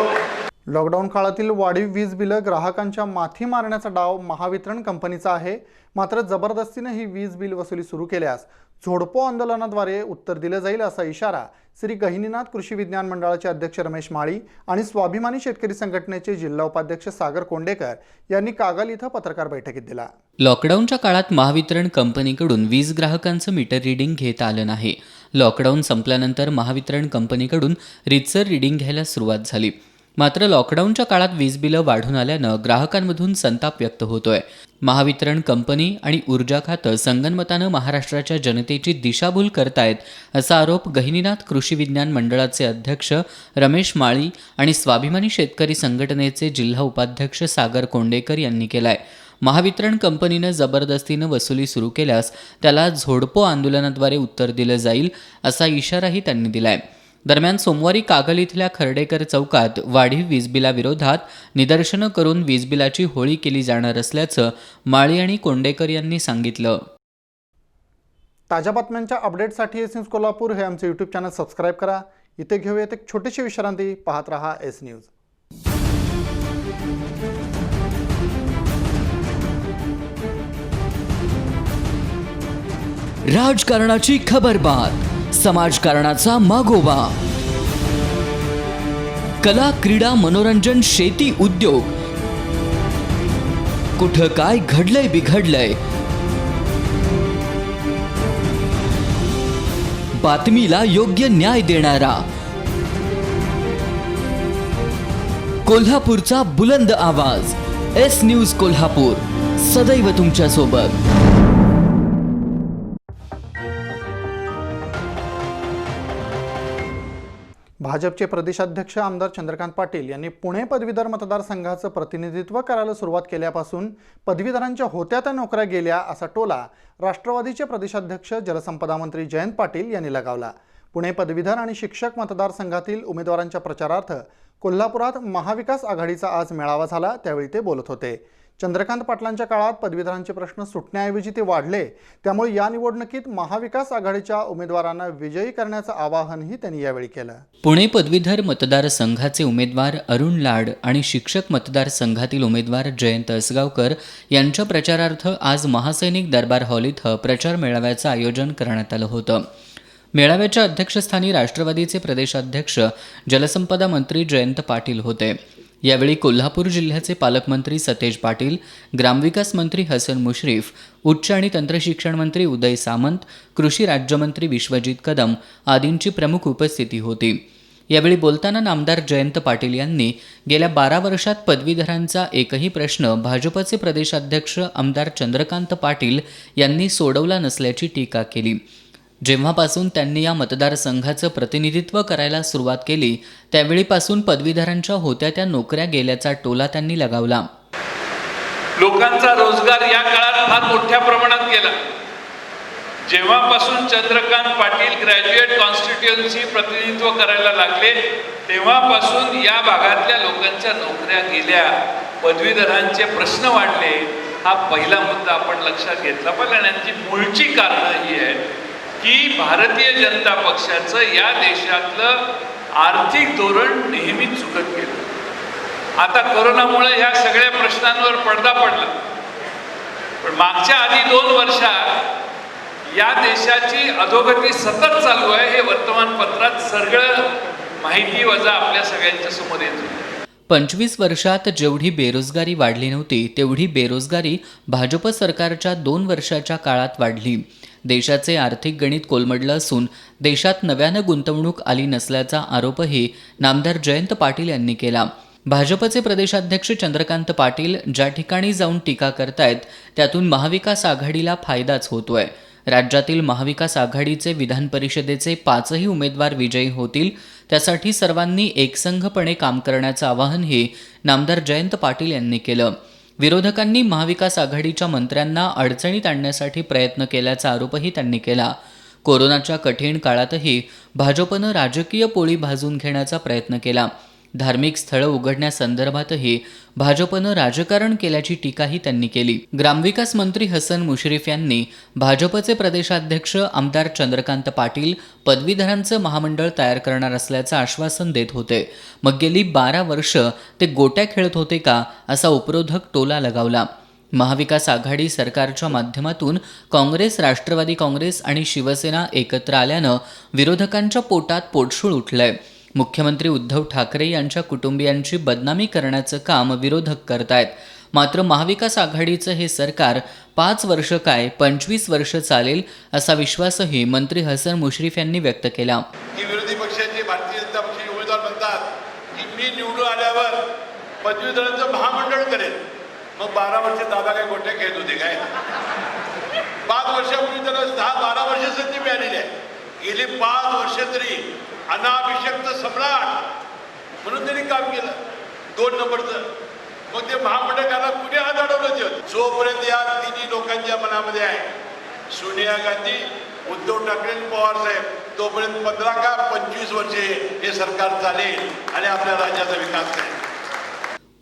लॉकडाऊन काळातील वाढीव वीज बिलं ग्राहकांच्या माथी मारण्याचा डाव महावितरण कंपनीचा आहे. मात्र जबरदस्तीने ही वीज बिल वसुली सुरू केल्यास झोडपो आंदोलनाद्वारे उत्तर दिलं जाईल, असा इशारा श्री गहिनीनाथ कृषी विज्ञान मंडळाचे अध्यक्ष रमेश माळी आणि स्वाभिमानी शेतकरी संघटनेचे जिल्हा उपाध्यक्ष सागर कोंडेकर यांनी कागल इथं पत्रकार बैठकीत दिला. लॉकडाऊनच्या काळात महावितरण कंपनीकडून वीज ग्राहकांचं मीटर रिडिंग घेता आलं नाही. लॉकडाऊन संपल्यानंतर महावितरण कंपनीकडून रीतसर रिडिंग घ्यायला सुरुवात झाली. मात्र लॉकडाऊनच्या काळात वीज बिलं वाढून आल्यानं ग्राहकांमधून संताप व्यक्त होतोय. महावितरण कंपनी आणि ऊर्जा खातं संगनमतानं महाराष्ट्राच्या जनतेची दिशाभूल करतायत, असा आरोप गहिनीनाथ कृषी विज्ञान मंडळाचे अध्यक्ष रमेश माळी आणि स्वाभिमानी शेतकरी संघटनेचे जिल्हा उपाध्यक्ष सागर कोंडेकर यांनी केलाय. महावितरण कंपनीनं जबरदस्तीनं वसुली सुरू केल्यास त्याला झोडपो आंदोलनाद्वारे उत्तर दिलं जाईल, असा इशाराही त्यांनी दिलाय. दरम्यान सोमवारी कागल इथल्या खर्डेकर चौकात वाढीव वीजबिलाविरोधात निदर्शनं करून वीजबिलाची होळी केली जाणार असल्याचं माळी आणि कोंडेकर यांनी सांगितलं. ताज्या बातम्यांच्या अपडेटसाठी एस न्यूज कोल्हापूर हे आमचे यूट्यूब चॅनल सबस्क्राईब करा. इथे घेऊयात एक छोटीशी विश्रांती. पाहत रहा एस न्यूज. राजकारणाची खबरबात, समाजकारणाचा मागोवा, कला, क्रीडा, मनोरंजन, शेती, उद्योग, कुठं काय घडलंय बिघडलंय, बातमीला योग्य न्याय देणारा कोल्हापूरचा बुलंद आवाज एस न्यूज कोल्हापूर, सदैव तुमच्या सोबत. भाजपचे प्रदेशाध्यक्ष आमदार चंद्रकांत पाटील यांनी पुणे पदवीधर मतदारसंघाचं प्रतिनिधित्व करायला सुरुवात केल्यापासून पदवीधरांच्या होत्या त्या नोकऱ्या गेल्या, असा टोला राष्ट्रवादीचे प्रदेशाध्यक्ष जलसंपदा मंत्री जयंत पाटील यांनी लगावला. पुणे पदवीधर आणि शिक्षक मतदारसंघातील उमेदवारांच्या प्रचारार्थ कोल्हापुरात महाविकास आघाडीचा आज मेळावा झाला. त्यावेळी ते बोलत होते. चंद्रकांत पाटलांच्या काळात पदवीधरांचे प्रश्न सुटण्याऐवजी ते वाढले, त्यामुळे या निवडणुकीत महाविकास आघाडीच्या उमेदवारांना विजयी करण्याचं आवाहनही त्यांनी यावेळी केलं. पुणे पदवीधर मतदारसंघाचे उमेदवार अरुण लाड आणि शिक्षक मतदारसंघातील उमेदवार जयंत असगावकर यांच्या प्रचारार्थ आज महासैनिक दरबार हॉल इथं प्रचार मेळाव्याचं आयोजन करण्यात आलं होतं. मेळाव्याच्या अध्यक्षस्थानी राष्ट्रवादीचे प्रदेशाध्यक्ष जलसंपदा मंत्री जयंत पाटील होते. यावेळी कोल्हापूर जिल्ह्याचे पालकमंत्री सतेज पाटील, ग्रामविकास मंत्री हसन मुश्रीफ, उच्च आणि तंत्रशिक्षण मंत्री उदय सामंत, कृषी राज्यमंत्री विश्वजित कदम आदींची प्रमुख उपस्थिती होती. यावेळी बोलताना नामदार जयंत पाटील यांनी गेल्या 12 वर्षात पदवीधरांचा एकही प्रश्न भाजपचे प्रदेशाध्यक्ष आमदार चंद्रकांत पाटील यांनी सोडवला नसल्याची टीका केली. जेव्हापासून त्यांनी या मतदारसंघाचं प्रतिनिधित्व करायला सुरुवात केली त्यावेळीपासून पदवीधरांच्या होत्या त्या नोकऱ्या गेल्याचा टोला त्यांनी लगावला. लोकांचा रोजगार या काळात फार मोठ्या प्रमाणात गेला. जेव्हापासून चंद्रकांत पाटील ग्रॅज्युएट कॉन्स्टिट्युएन्सी प्रतिनिधित्व करायला लागले तेव्हापासून या भागातल्या लोकांच्या नोकऱ्या गेल्या, पदवीधरांचे प्रश्न वाढले. हा पहिला मुद्दा आपण लक्षात घेतला पाहिजे. आणि याची मूळची कारणं ही आहेत की भारतीय जनता पक्षाचं या देशातलं आर्थिक धोरण नेहमीच चुकत गेलं. आता कोरोनामुळे ह्या सगळ्या प्रश्नांवर पडदा पडला, पण मागच्या आधी 2 वर्षात या देशाची अधोगती सतत चालू आहे. हे वर्तमानपत्रात सगळं माहिती वजा आपल्या सगळ्यांच्या समोर येते. 25 वर्षात जेवढी बेरोजगारी वाढली नव्हती तेवढी बेरोजगारी भाजप सरकारच्या 2 वर्षाच्या काळात वाढली. देशाचे आर्थिक गणित कोलमडलं असून देशात नव्यानं गुंतवणूक आली नसल्याचा आरोपही नामदार जयंत पाटील यांनी केला. भाजपचे प्रदेशाध्यक्ष चंद्रकांत पाटील ज्या ठिकाणी जाऊन टीका करतायत त्यातून महाविकास आघाडीला फायदाच होतोय. राज्यातील महाविकास आघाडीचे विधान परिषदेचे 5ही उमेदवार विजयी होतील, त्यासाठी सर्वांनी एकसंघपणे काम करण्याचं आवाहनही नामदार जयंत पाटील यांनी केलं. विरोधकांनी महाविकास आघाडीच्या मंत्र्यांना अडचणीत आणण्यासाठी प्रयत्न केल्याचा आरोपही त्यांनी केला. कोरोनाच्या कठीण काळातही भाजपनं राजकीय पोळी भाजून घेण्याचा प्रयत्न केला. धार्मिक स्थळं उघडण्यासंदर्भातही भाजपनं राजकारण केल्याची टीकाही त्यांनी केली. ग्रामविकास मंत्री हसन मुश्रीफ यांनी भाजपचे प्रदेशाध्यक्ष आमदार चंद्रकांत पाटील पदवीधरांचं महामंडळ तयार करणार असल्याचं आश्वासन देत होते. मग गेली 12 वर्ष ते गोट्या खेळत होते का असा उपरोधक टोला लगावला. महाविकास आघाडी सरकारच्या माध्यमातून काँग्रेस, राष्ट्रवादी काँग्रेस आणि शिवसेना एकत्र आल्यानं विरोधकांच्या पोटात पोटशूळ उठलंय. मुख्यमंत्री उद्धव ठाकरे यांच्या कुटुंबियांची बदनामी करण्याचं काम विरोधक करतायत. मात्र महाविकास आघाडीचं हे सरकार 5 वर्ष काय 25 वर्ष चालेल असा विश्वासही मंत्री हसन मुश्रीफ यांनी व्यक्त केला. की विरोधी पक्षाचे भारतीय जनता पक्षाचे उमेदवार म्हणतात की मी निवडून आल्यावर पदवीधरांचं महामंडळ करेल. मग 12 वर्ष दादा काय गोट्या खेळत होते काय? 5 वर्षापूर्वी त्याला 10-12 वर्ष संधी मिळालेली आहे. गेली 5 वर्ष तरी अनाभिषक्त सम्राट म्हणून त्यांनी काम केलं 2 नंबरचं. मग ते महामंडळाला कुठे हात अडवलं ते? जोपर्यंत या तिन्ही लोकांच्या मनामध्ये आहे सोनिया गांधी, उद्धव ठाकरे आणि पवार साहेब, तोपर्यंत 15 का 25 वर्षे हे सरकार चालेल आणि आपल्या राज्याचा विकास करेल.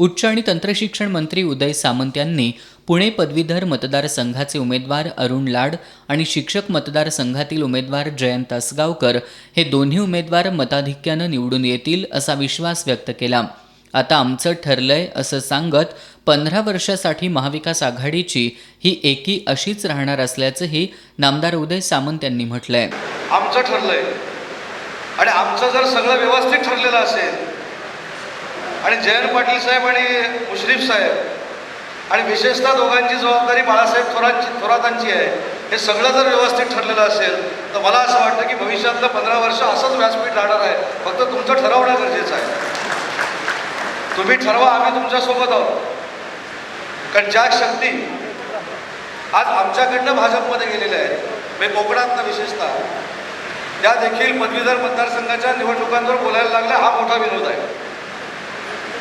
उच्च आणि तंत्रशिक्षण मंत्री उदय सामंत यांनी पुणे पदवीधर मतदारसंघाचे उमेदवार अरुण लाड आणि शिक्षक मतदारसंघातील उमेदवार जयंत असगावकर हे दोन्ही उमेदवार मताधिक्यानं निवडून येतील असा विश्वास व्यक्त केला. आता आमचं ठरलंय असं सांगत 15 वर्षासाठी महाविकास आघाडीची ही एकी अशीच राहणार असल्याचंही नामदार उदय सामंत यांनी म्हटलंय. आमचं ठरलंय आणि आमचं जर सगळं व्यवस्थित ठरलेलं असेल आणि जयंत पाटील साहेब आणि मुश्रीफ साहेब आणि विशेषतः दोघांची जबाबदारी बाळासाहेब थोरातांची आहे, हे सगळं जर व्यवस्थित ठरलेलं असेल तर मला असं वाटतं की भविष्यातलं 15 वर्ष असंच व्यासपीठ राहणार आहे. फक्त तुमचं ठरवणं गरजेचं आहे. तुम्ही ठरवा, आम्ही तुमच्यासोबत आहोत. कारण ज्या शक्ती आज आमच्याकडनं भाजपमध्ये गेलेल्या आहेत, म्हणजे कोकणातनं विशेषतः, त्या देखील पदवीधर मतदारसंघाच्या निवडणुकांवर बोलायला लागल्या. हा मोठा विनोद आहे.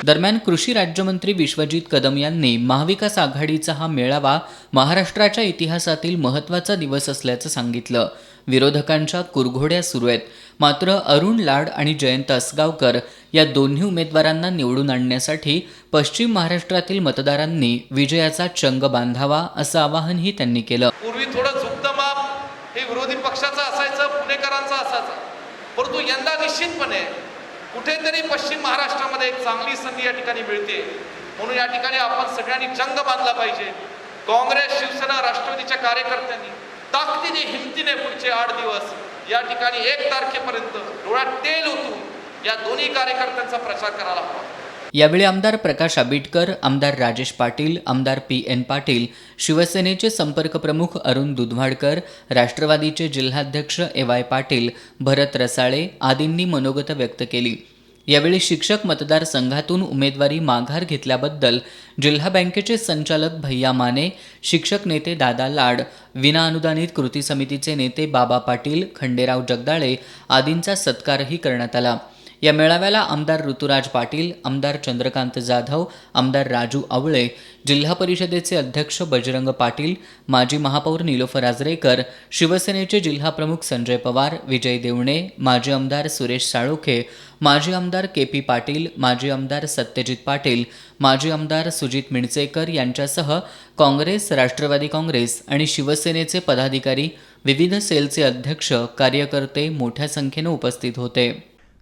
दरम्यान कृषी राज्यमंत्री विश्वजित कदम यांनी महाविकास आघाडीचा हा मेळावा महाराष्ट्राच्या इतिहासातील महत्त्वाचा दिवस असल्याचं सांगितलं. विरोधकांच्या कुरघोड्या सुरू आहेत. मात्र अरुण लाड आणि जयंत असगावकर या दोन्ही उमेदवारांना निवडून आणण्यासाठी पश्चिम महाराष्ट्रातील मतदारांनी विजयाचा चंग बांधावा असं आवाहनही त्यांनी केलं. पूर्वी थोडं झुकतं माप हे विरोधी पक्षाचं असायचं, पुणेकरांचं असायचं, परंतु यंदा निश्चितपणे कुठेतरी पश्चिम महाराष्ट्रामध्ये एक चांगली संधी या ठिकाणी मिळते. म्हणून या ठिकाणी आपण सगळ्यांनी जंग बांधला पाहिजे. काँग्रेस, शिवसेना, राष्ट्रवादीच्या कार्यकर्त्यांनी ताकदीने हिमतीने पुढचे 8 दिवस या ठिकाणी 1 तारखेपर्यंत डोळ्यात तेल ओतून या दोन्ही कार्यकर्त्यांचा प्रचार करायला हवा. यावेळी आमदार प्रकाश आबिटकर, आमदार राजेश पाटील, आमदार PN पाटील, शिवसेनेचे संपर्क प्रमुख अरुण दुधवाडकर, राष्ट्रवादीचे जिल्हाध्यक्ष AY पाटील, भरत रसाळे आदींनी मनोगत व्यक्त केली. यावेळी शिक्षक मतदारसंघातून उमेदवारी माघार घेतल्याबद्दल जिल्हा बँकेचे संचालक भैया माने, शिक्षक नेते दादा लाड, विनाअनुदानित कृती समितीचे नेते बाबा पाटील, खंडेराव जगदाळे आदींचा सत्कारही करण्यात आला. या मेळाव्याला आमदार ऋतुराज पाटील, आमदार चंद्रकांत जाधव, आमदार राजू आवळे, जिल्हा परिषदेचे अध्यक्ष बजरंग पाटील, माजी महापौर निलोफर आजरेकर, शिवसेनेचे जिल्हाप्रमुख संजय पवार, विजय देवणे, माजी आमदार सुरेश साळोखे, माजी आमदार KP पाटील, माजी आमदार सत्यजित पाटील, माजी आमदार सुजित मिणचेकर यांच्यासह काँग्रेस, राष्ट्रवादी काँग्रेस आणि शिवसेनेचे पदाधिकारी, विविध सेलचे अध्यक्ष, कार्यकर्ते मोठ्या संख्येनं उपस्थित होते.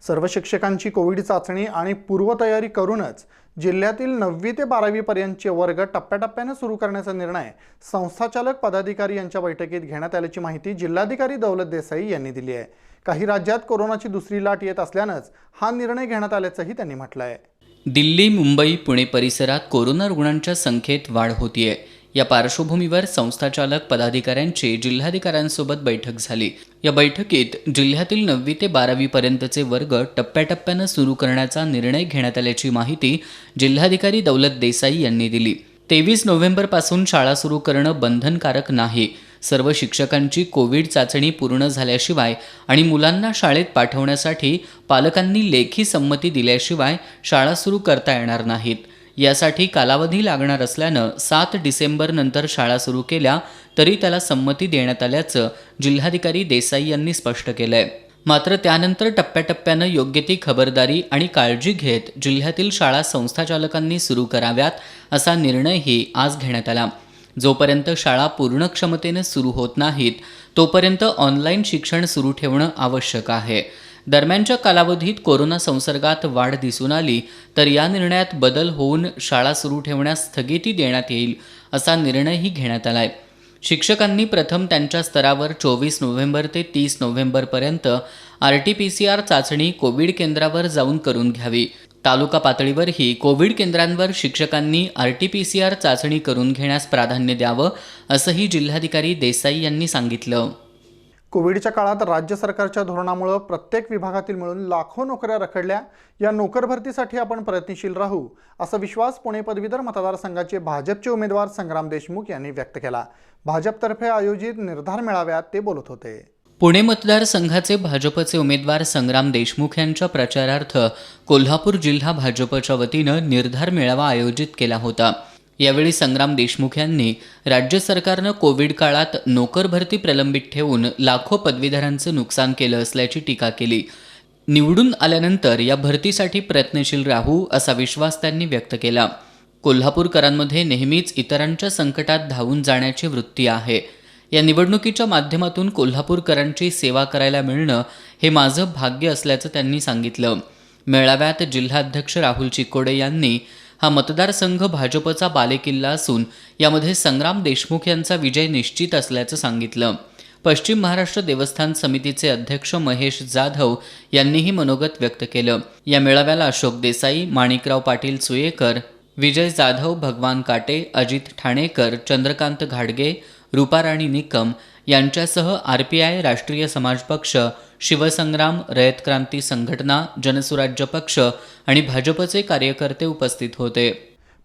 सर्व शिक्षकांची कोविड चाचणी आणि पूर्वतयारी करूनच जिल्ह्यातील 9वी ते 12वी पर्यंतचे वर्ग टप्प्याटप्प्याने सुरू करण्याचा निर्णय संस्थाचालक पदाधिकारी यांच्या बैठकीत घेण्यात आल्याची माहिती जिल्हाधिकारी दौलत देसाई यांनी दिली आहे. काही राज्यात कोरोनाची दुसरी लाट येत असल्यानंच हा निर्णय घेण्यात आल्याचंही त्यांनी म्हटलं आहे. दिल्ली, मुंबई, पुणे परिसरात कोरोना रुग्णांच्या संख्येत वाढ होतीये. या पार्श्वभूमीवर संस्थाचालक पदाधिकाऱ्यांची जिल्हाधिकाऱ्यांसोबत बैठक झाली. या बैठकीत जिल्ह्यातील 9वी ते 12वी पर्यंतचे वर्ग टप्प्याटप्प्यानं सुरू करण्याचा निर्णय घेण्यात आल्याची माहिती जिल्हाधिकारी दौलत देसाई यांनी दिली. 23 नोव्हेंबरपासून शाळा सुरू करणं बंधनकारक नाही. सर्व शिक्षकांची कोविड चाचणी पूर्ण झाल्याशिवाय आणि मुलांना शाळेत पाठवण्यासाठी पालकांनी लेखी संमती दिल्याशिवाय शाळा सुरू करता येणार नाहीत. यासाठी कालावधी लागणार असल्यानं 7 डिसेंबरनंतर शाळा सुरू केल्या तरी त्याला संमती देण्यात आल्याचं जिल्हाधिकारी देसाई यांनी स्पष्ट केलंय. मात्र त्यानंतर टप्प्याटप्प्यानं योग्य ती खबरदारी आणि काळजी घेत जिल्ह्यातील शाळा संस्थाचालकांनी सुरू कराव्यात असा निर्णयही आज घेण्यात आला. जोपर्यंत शाळा पूर्ण क्षमतेनं सुरू होत नाहीत तोपर्यंत ऑनलाईन शिक्षण सुरू ठेवणं आवश्यक आहे. दरम्यानच्या कालावधीत कोरोना संसर्गात वाढ दिसून आली तर या निर्णयात बदल होऊन शाळा सुरू ठेवण्यास स्थगिती देण्यात येईल असा निर्णयही घेण्यात आलाय. शिक्षकांनी प्रथम त्यांच्या स्तरावर 24 नोव्हेंबर ते 30 नोव्हेंबरपर्यंत RT-PCR चाचणी कोविड केंद्रावर जाऊन करून घ्यावी. तालुका पातळीवरही कोविड केंद्रांवर शिक्षकांनी RT-PCR चाचणी करून घेण्यास प्राधान्य द्यावं असंही जिल्हाधिकारी देसाई यांनी सांगितलं. कोविडच्या काळात राज्य सरकारच्या धोरणामुळे प्रत्येक विभागातील मिळून लाखो नोकऱ्या रखडल्या. या नोकर भरतीसाठी आपण प्रयत्नशील राहू असा विश्वास पुणे पदवीधर मतदारसंघाचे भाजपचे उमेदवार संग्राम देशमुख यांनी व्यक्त केला. भाजपतर्फे आयोजित निर्धार मेळाव्यात ते बोलत होते. पुणे मतदारसंघाचे भाजपचे उमेदवार संग्राम देशमुख यांच्या प्रचारार्थ कोल्हापूर जिल्हा भाजपच्या वतीनं निर्धार मेळावा आयोजित केला होता. यावेळी संग्राम देशमुख यांनी राज्य सरकारनं कोविड काळात नोकर भरती प्रलंबित ठेवून लाखो पदवीधरांचं नुकसान केलं असल्याची टीका केली. निवडून आल्यानंतर या भरतीसाठी प्रयत्नशील राहू असा विश्वास त्यांनी व्यक्त केला. कोल्हापूरकरांमध्ये नेहमीच इतरांच्या संकटात धावून जाण्याची वृत्ती आहे. या निवडणुकीच्या माध्यमातून कोल्हापूरकरांची सेवा करायला मिळणं हे माझं भाग्य असल्याचं त्यांनी सांगितलं. मेळाव्यात जिल्हाध्यक्ष राहुल चिकोडे यांनी हा मतदारसंघ भाजपचा बालेकिल्ला असून यामध्ये संग्राम देशमुख यांचा विजय निश्चित असल्याचं सांगितलं. पश्चिम महाराष्ट्र देवस्थान समितीचे अध्यक्ष महेश जाधव यांनीही मनोगत व्यक्त केलं. या मेळाव्याला अशोक देसाई, माणिकराव पाटील सुयेकर, विजय जाधव, भगवान काटे, अजित ठाणेकर, चंद्रकांत घाडगे, रूपाराणी निकम यांच्यासह RPI, राष्ट्रीय समाज पक्ष, शिवसंग्राम, रयत क्रांती संघटना, जनसुराज्य पक्ष आणि भाजपचे कार्यकर्ते उपस्थित होते.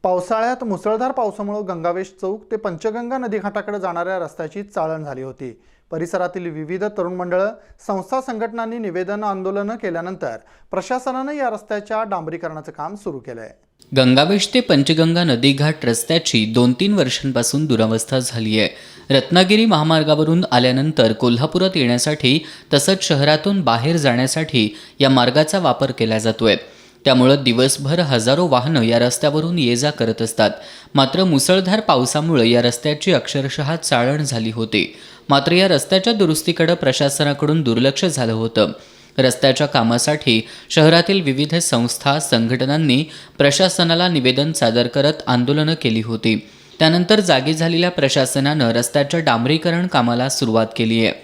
पावसाळ्यात मुसळधार पावसामुळे गंगावेश चौक ते पंचगंगा नदीघाटाकडे जाणाऱ्या रस्त्याची चाळण झाली होती. परिसरातील विविध तरुण मंडळं, संस्था, संघटनांनी निवेदन आंदोलनं केल्यानंतर प्रशासनानं या रस्त्याच्या डांबरीकरणाचं काम सुरू केलं आहे. गंगावेश ते पंचगंगा नदीघाट रस्त्याची 2-3 वर्षांपासून दुरावस्था झाली आहे. रत्नागिरी महामार्गावरून आल्यानंतर कोल्हापुरात येण्यासाठी तसंच शहरातून बाहेर जाण्यासाठी या मार्गाचा वापर केला जातोय. त्यामुळं दिवसभर हजारो वाहनं या रस्त्यावरून ये जा करत असतात. मात्र मुसळधार पावसामुळे या रस्त्याची अक्षरशः चाळण झाली होती. मात्र या रस्त्याच्या दुरुस्तीकडे प्रशासनाकडून दुर्लक्ष झालं होतं. रस्त्याच्या कामासाठी शहरातील विविध संस्था, संघटनांनी प्रशासनाला निवेदन सादर करत आंदोलनं केली होती. त्यानंतर जागी झालेल्या प्रशासनानं रस्त्याच्या डांबरीकरण कामाला सुरुवात केली आहे.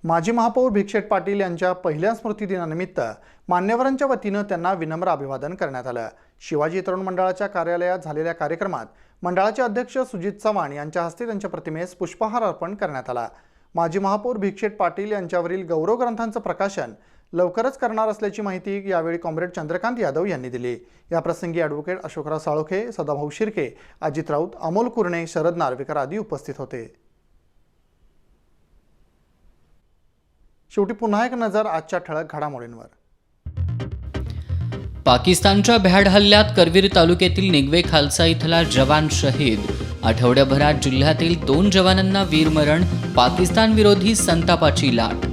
माजी महापौर भिक्षेट पाटील यांच्या पहिल्या स्मृतिदिनानिमित्त मान्यवरांच्या वतीनं त्यांना विनम्र अभिवादन करण्यात आलं. शिवाजी तरुण मंडळाच्या कार्यालयात झालेल्या कार्यक्रमात मंडळाचे अध्यक्ष सुजित चव्हाण यांच्या हस्ते त्यांच्या प्रतिमेस पुष्पहार अर्पण करण्यात आला. माजी महापौर भिक्षेट पाटील यांच्यावरील गौरव ग्रंथांचं प्रकाशन लवकरच करणार असल्याची माहिती यावेळी कॉम्रेड चंद्रकांत यादव यांनी दिली. याप्रसंगी ॲडव्होकेट अशोकराव साळोखे, सदाभाऊ शिर्के, अजित राऊत, अमोल कुरणे, शरद नार्वेकर आदी उपस्थित होते. शेवटी पुन्हा एक नजर आजच्या ठळक घडामोडींवर. पाकिस्तानच्या भ्याड हल्ल्यात करवीर तालुक्यातील निगवे खालसा इथला जवान शहीद. आठवड्याभरात जिल्ह्यातील 2 जवानांना वीरमरण. पाकिस्तान विरोधी संतापाची लाट.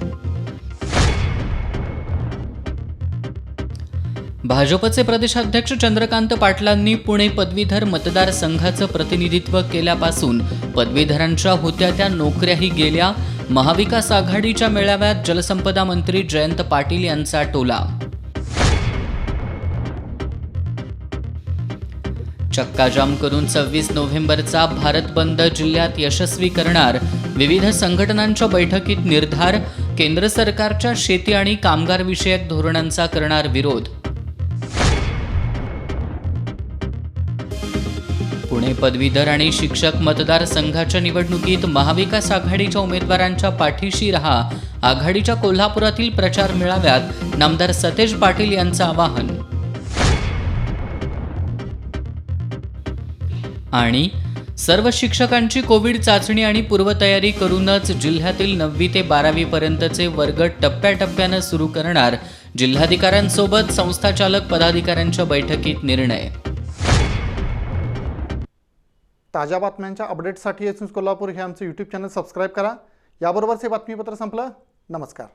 भाजपचे प्रदेशाध्यक्ष चंद्रकांत पाटलांनी पुणे पदवीधर मतदारसंघाचं प्रतिनिधित्व केल्यापासून पदवीधरांच्या होत्या त्या नोकऱ्याही गेल्या. महाविकास आघाडीच्या मेळाव्यात जलसंपदा मंत्री जयंत पाटील यांचा टोला. चक्काजाम करून 26 नोव्हेंबरचा भारत बंद जिल्ह्यात यशस्वी करणार. विविध संघटनांच्या बैठकीत निर्धार. केंद्र सरकारच्या शेती आणि कामगार विषयक धोरणांचा करणार विरोध. पुणे पदवीधर आणि शिक्षक मतदारसंघाच्या निवडणुकीत महाविकास आघाडीच्या उमेदवारांच्या पाठीशी रहा. आघाडीच्या कोल्हापुरातील प्रचार मेळाव्यात नामदार सतेज पाटील यांचं आवाहन. आणि सर्व शिक्षकांची कोविड चाचणी आणि पूर्वतयारी करूनच जिल्ह्यातील 9वी ते 12वी पर्यंतचे वर्ग टप्प्याटप्प्यानं सुरू करणार. जिल्हाधिकाऱ्यांसोबत संस्थाचालक पदाधिकाऱ्यांच्या बैठकीत निर्णय. ताज्या बातम्यांच्या अपडेट्ससाठी कोल्हापूर हे आमचं यूट्यूब चॅनल सबस्क्राईब करा. याबरोबरच हे बातमीपत्र संपलं. नमस्कार.